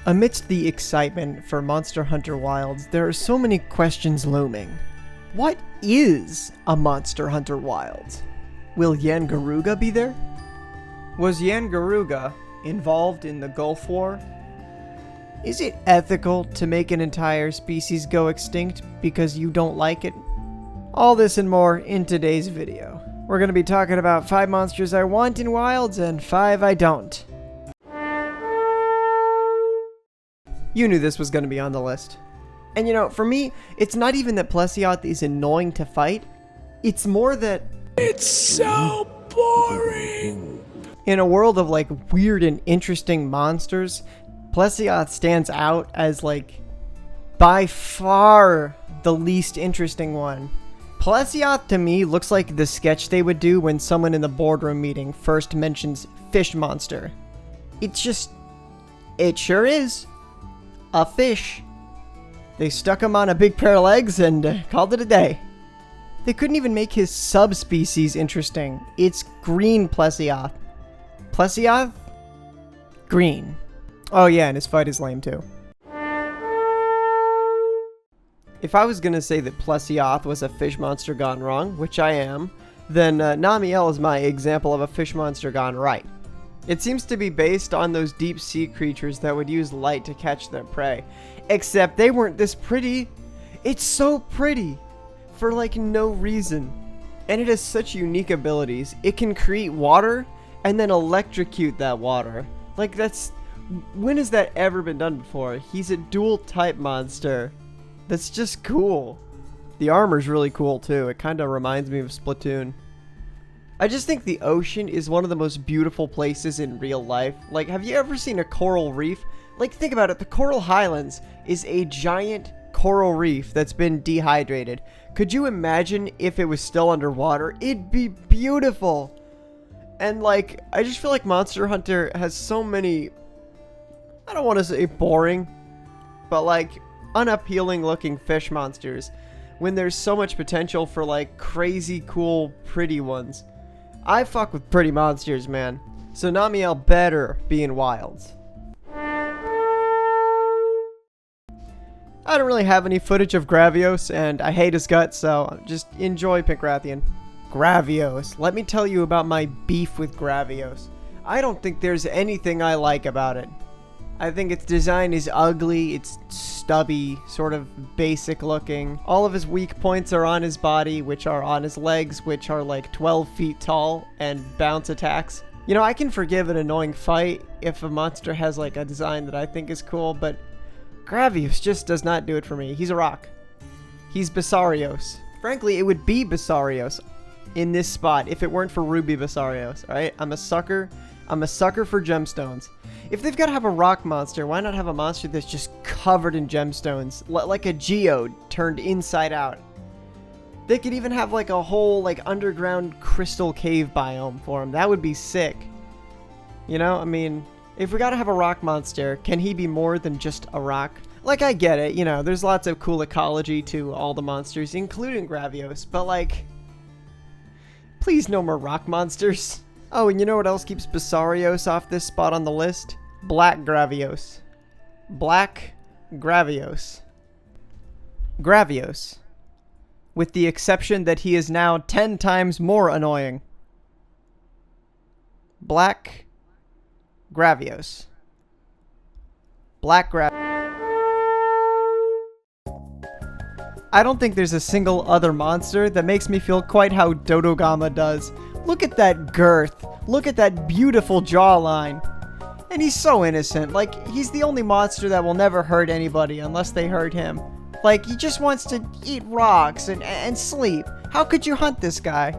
Amidst the excitement for Monster Hunter Wilds, there are so many questions looming. What is a Monster Hunter Wilds? Will Yangaruga be there? Was Yangaruga involved in the Gulf War? Is it ethical to make an entire species go extinct because you don't like it? All this and more in today's video. We're going to be talking about 5 monsters I want in Wilds and 5 I don't. You knew this was going to be on the list. And you know, for me, it's not even that Plesioth is annoying to fight. It's more that it's so boring. In a world of like weird and interesting monsters, Plesioth stands out as like by far the least interesting one. Plesioth to me looks like the sketch they would do when someone in the boardroom meeting first mentions fish monster. It sure is a fish. They stuck him on a big pair of legs and called it a day. They couldn't even make his subspecies interesting. It's green Plesioth. Plesioth? Green. Oh yeah, and his fight is lame too. If I was gonna say that Plesioth was a fish monster gone wrong, which I am, then Namielle is my example of a fish monster gone right. It seems to be based on those deep sea creatures that would use light to catch their prey. Except they weren't this pretty. It's so pretty for like no reason. And it has such unique abilities. It can create water and then electrocute that water. Like when has that ever been done before? He's a dual type monster. That's just cool. The armor's really cool too. It kind of reminds me of Splatoon. I just think the ocean is one of the most beautiful places in real life. Like, have you ever seen a coral reef? Like, think about it. The Coral Highlands is a giant coral reef that's been dehydrated. Could you imagine if it was still underwater? It'd be beautiful. And, like, I just feel like Monster Hunter has so many, I don't want to say boring, but, like, unappealing looking fish monsters when there's so much potential for, like, crazy, cool, pretty ones. I fuck with pretty monsters, man. So Namielle better be in Wilds. I don't really have any footage of Gravios, and I hate his guts, so just enjoy Pancrathian. Gravios. Let me tell you about my beef with Gravios. I don't think there's anything I like about it. I think its design is ugly, it's stubby, sort of basic looking. All of his weak points are on his body, which are on his legs, which are like 12 feet tall, and bounce attacks. You know, I can forgive an annoying fight if a monster has like a design that I think is cool, but Gravios just does not do it for me. He's a rock. He's Basarios. Frankly, it would be Basarios in this spot if it weren't for Ruby Basarios, alright? I'm a sucker for gemstones. If they've got to have a rock monster, why not have a monster that's just covered in gemstones? Like a geode turned inside out. They could even have like a whole like underground crystal cave biome for him. That would be sick. You know, I mean, if we got to have a rock monster, can he be more than just a rock? Like, I get it, you know, there's lots of cool ecology to all the monsters, including Gravios, but like, please no more rock monsters. Oh, and you know what else keeps Basarios off this spot on the list? Black Gravios. Black Gravios. Gravios. With the exception that he is now 10 times more annoying. Black Gravios. Black Gravios. I don't think there's a single other monster that makes me feel quite how Dodogama does. Look at that girth. Look at that beautiful jawline. And he's so innocent. Like, he's the only monster that will never hurt anybody unless they hurt him. Like, he just wants to eat rocks and sleep. How could you hunt this guy?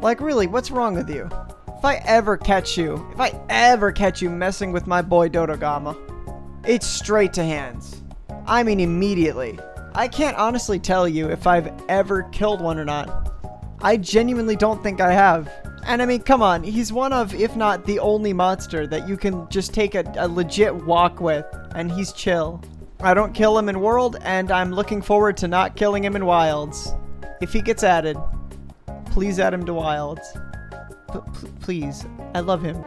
Like, really, what's wrong with you? If I ever catch you messing with my boy Dodogama, it's straight to hands. I mean, immediately. I can't honestly tell you if I've ever killed one or not. I genuinely don't think I have. And I mean, come on, he's one of, if not the only monster that you can just take a legit walk with, and he's chill. I don't kill him in World, and I'm looking forward to not killing him in Wilds. If he gets added, please add him to Wilds. Please, I love him.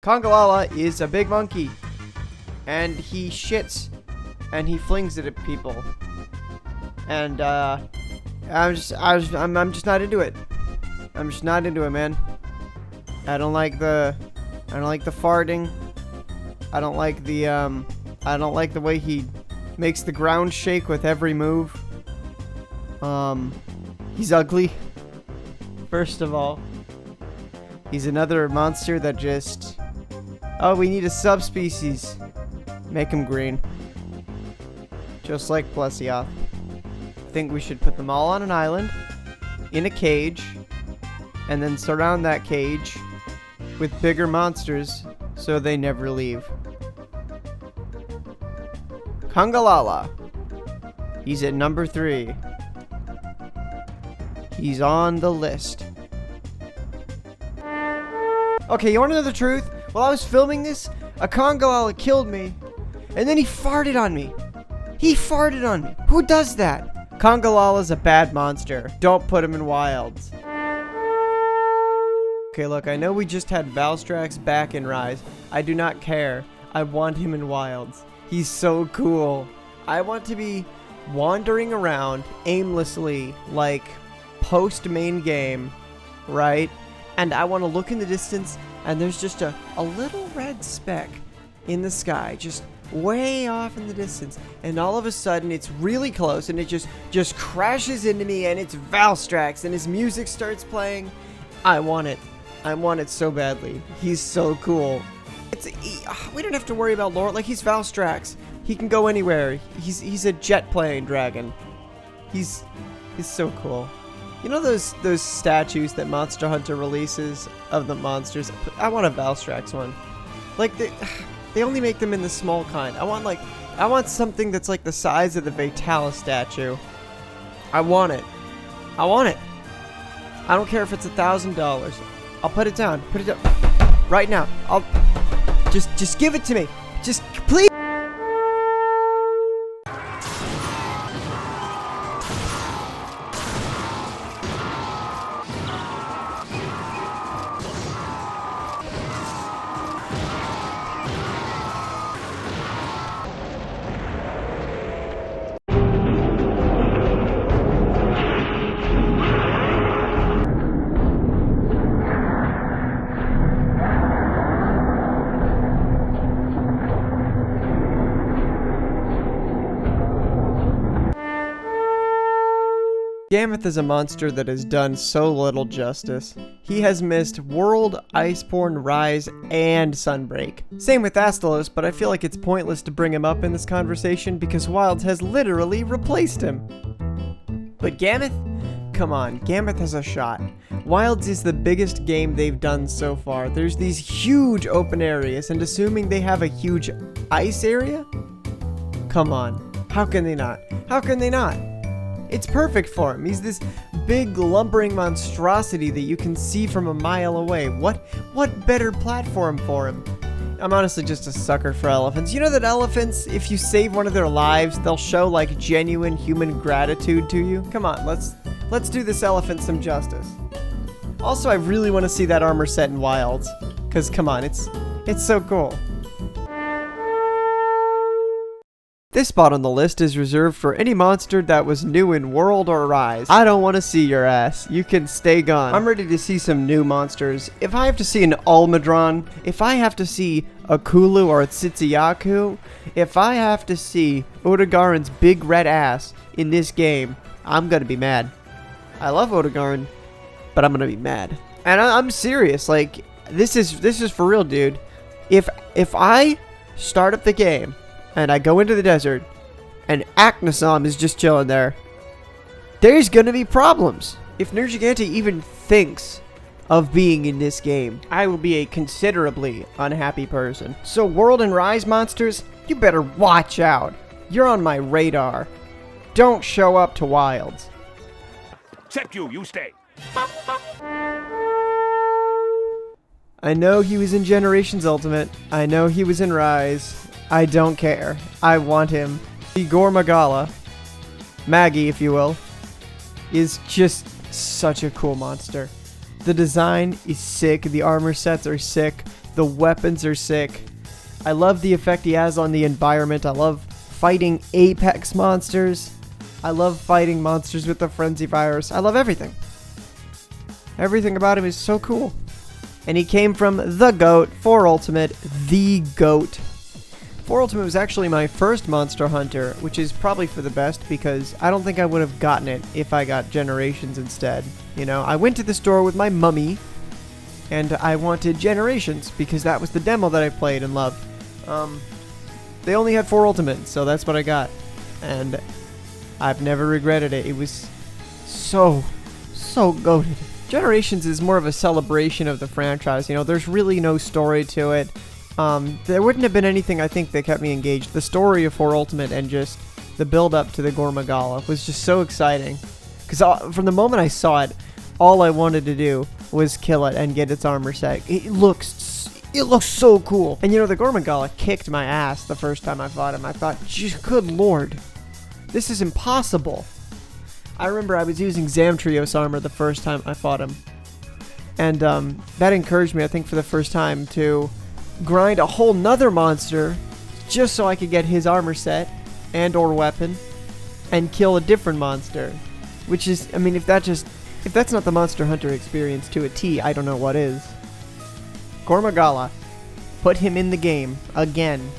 Congalala is a big monkey. and he shits and he flings it at people. And I'm just not into it. I'm just not into it, man. I don't like the farting. I don't like the way he makes the ground shake with every move. He's ugly. First of all, he's another monster that just... Oh, we need a subspecies. Make him green. Just like Plesioth. I think we should put them all on an island, in a cage, and then surround that cage with bigger monsters so they never leave. Congalala. He's at number 3. He's on the list. Okay, you wanna know the truth? While I was filming this, a Congalala killed me, and then he farted on me. He farted on me. Who does that? Congalala's a bad monster. Don't put him in wilds. Okay, look, I know we just had Valstrax back in Rise. I do not care. I want him in wilds. He's so cool. I want to be wandering around aimlessly, like post-main game, right? And I want to look in the distance, and there's just a little red speck in the sky, just way off in the distance. And all of a sudden, it's really close, and it just crashes into me, and it's Valstrax, and his music starts playing. I want it. I want it so badly. He's so cool. We don't have to worry about lore. Like, he's Valstrax. He can go anywhere. He's a jet plane dragon. He's so cool. You know those statues that Monster Hunter releases of the monsters? I want a Valstrax one. Like, they only make them in the small kind. I want something that's like the size of the Vitalis statue. I want it. I want it. I don't care if it's $1,000. I'll put it down. Put it down right now. I'll just give it to me. Just please. Gammoth is a monster that has done so little justice. He has missed World, Iceborne, Rise, and Sunbreak. Same with Astalos, but I feel like it's pointless to bring him up in this conversation because Wilds has literally replaced him. But Gammoth? Come on, Gammoth has a shot. Wilds is the biggest game they've done so far. There's these huge open areas, and assuming they have a huge ice area? Come on, how can they not? How can they not? It's perfect for him. He's this big lumbering monstrosity that you can see from a mile away. What better platform for him? I'm honestly just a sucker for elephants. You know that elephants, if you save one of their lives, they'll show like genuine human gratitude to you? Come on, let's do this elephant some justice. Also, I really want to see that armor set in Wilds, cause come on, it's so cool. This spot on the list is reserved for any monster that was new in World or Rise. I don't want to see your ass. You can stay gone. I'm ready to see some new monsters. If I have to see an Almudron, if I have to see a Kulu or a Tsitsiyaku, if I have to see Odogaron's big red ass in this game, I'm gonna be mad. I love Odogaron, but I'm gonna be mad. And I'm serious. Like, this is for real, dude. If I start up the game and I go into the desert, and Aknasom is just chilling there, there's gonna be problems. If Nergigante even thinks of being in this game, I will be a considerably unhappy person. So World and Rise monsters, you better watch out. You're on my radar. Don't show up to Wilds. Except you stay. I know he was in Generations Ultimate. I know he was in Rise. I don't care. I want him. Igor Magala, Maggie if you will, is just such a cool monster. The design is sick. The armor sets are sick. The weapons are sick. I love the effect he has on the environment. I love fighting apex monsters. I love fighting monsters with the frenzy virus. I love everything. Everything about him is so cool. And he came from the GOAT, 4 Ultimate, the GOAT. 4 Ultimate was actually my first Monster Hunter, which is probably for the best because I don't think I would have gotten it if I got Generations instead. You know, I went to the store with my mummy and I wanted Generations because that was the demo that I played and loved. They only had 4 Ultimates, so that's what I got. And I've never regretted it. It was so goated. Generations is more of a celebration of the franchise. You know, there's really no story to it. There wouldn't have been anything, I think, that kept me engaged. The story of 4 Ultimate and just the build-up to the Congalala was just so exciting. Because from the moment I saw it, all I wanted to do was kill it and get its armor set. It looks so cool. And you know, the Congalala kicked my ass the first time I fought him. I thought, good lord, this is impossible. I remember I was using Zamtrios armor the first time I fought him. And that encouraged me, I think, for the first time to grind a whole nother monster just so I could get his armor set and or weapon and kill a different monster. Which is, I mean, if that's not the Monster Hunter experience to a T, I don't know what is. Congalala, put him in the game again.